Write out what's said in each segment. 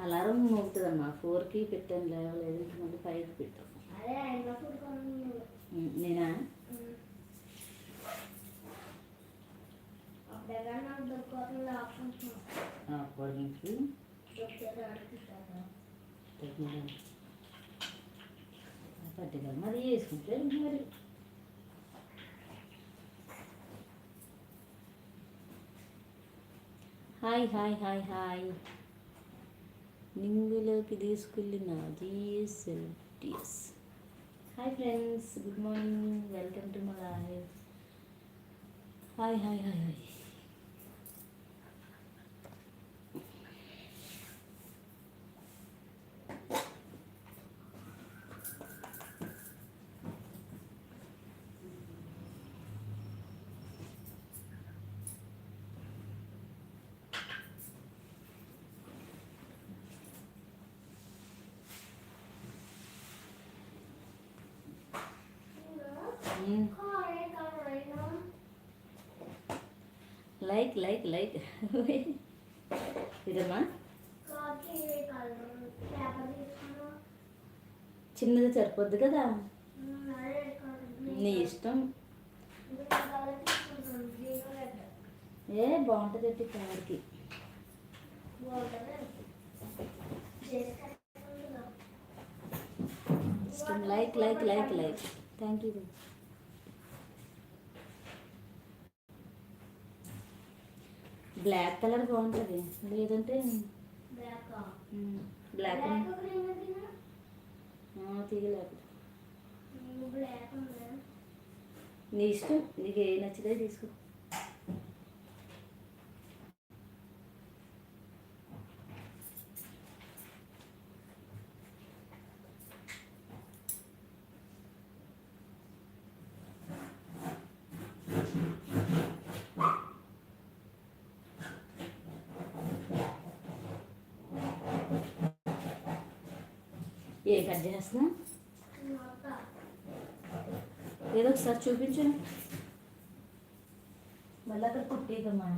Alarm మోగుతుందమ్మా 4కి పెట్టాను, లేవలేదు. మళ్ళీ 5కి పెట్టాను. నేనా పొడిగించి పట్టుదల మరి వేసుకుంటే మరి హాయ్ హాయ్ హాయ్ హాయ్ నింగులోకి తీసుకెళ్ళిన జిఎస్ఎల్టిఎస్. Hi friends, good morning, welcome to my live. Hi hi hi hi. Like like like ఇదమ్మా చిన్నది సరిపోద్ది కదా, నీ ఇష్టం. ఏ బాగుంటుంది కాడికి. ఇష్టం. Like like like like. Thank you. Black colour బాగుంటుంది, లేదంటే బ్లాక్ తీయలేదు. నీ ఇష్టం, నీకు ఏ నచ్చితే తీసుకో. ఏ కట్ చేస్తున్నా ఏదో ఒకసారి చూపించు. మళ్ళీ అక్కడ కుట్టేదమ్మా.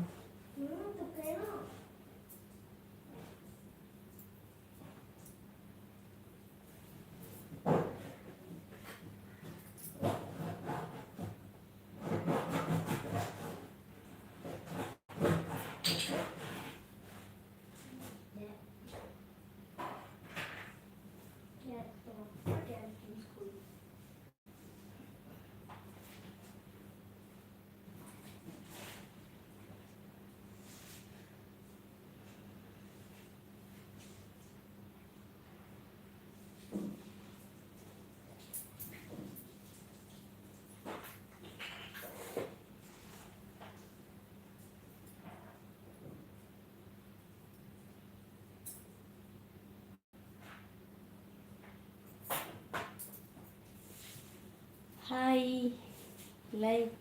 Hi like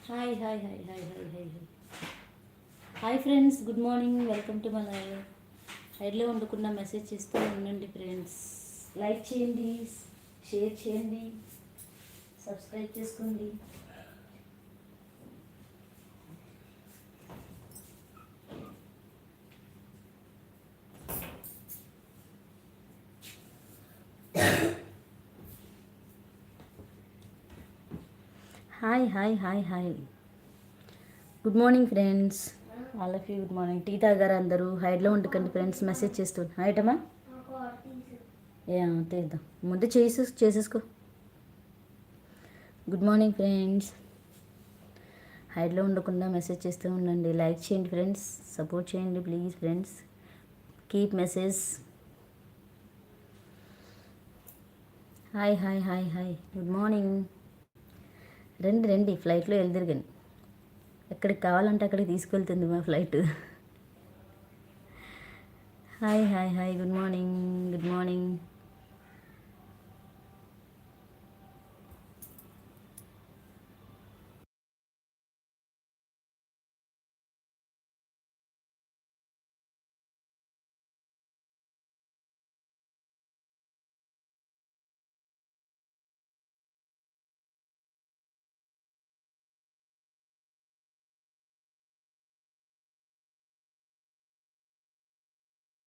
hi hi hi hi hi hi hi hi friends, good morning, welcome to my live. హైడ్లో వండుకున్న మెసేజ్ చేస్తూ ఉండండి ఫ్రెండ్స్. లైక్ చేయండి, షేర్ చేయండి, సబ్స్క్రైబ్ చేసుకోండి. Hi hi hi hi. Good morning friends, all of you good morning. Tea తాగారు అందరూ? హైడ్లో ఉండకండి ఫ్రెండ్స్, మెసేజ్ చేస్తూ. హైటమ్మా ఏ తీద్దాం, ముందు చేసేసుకో. గుడ్ మార్నింగ్ ఫ్రెండ్స్, హైడ్లో ఉండకుండా మెసేజ్ చేస్తూ ఉండండి. లైక్ చేయండి ఫ్రెండ్స్, సపోర్ట్ చేయండి please friends. Keep message. Hi hi hi hi, good morning. రండి రండి, ఫ్లైట్లో వెళ్దిరిగాను. ఎక్కడికి కావాలంటే అక్కడికి తీసుకెళ్తుంది మా flight. Hi hi hi, good morning good morning.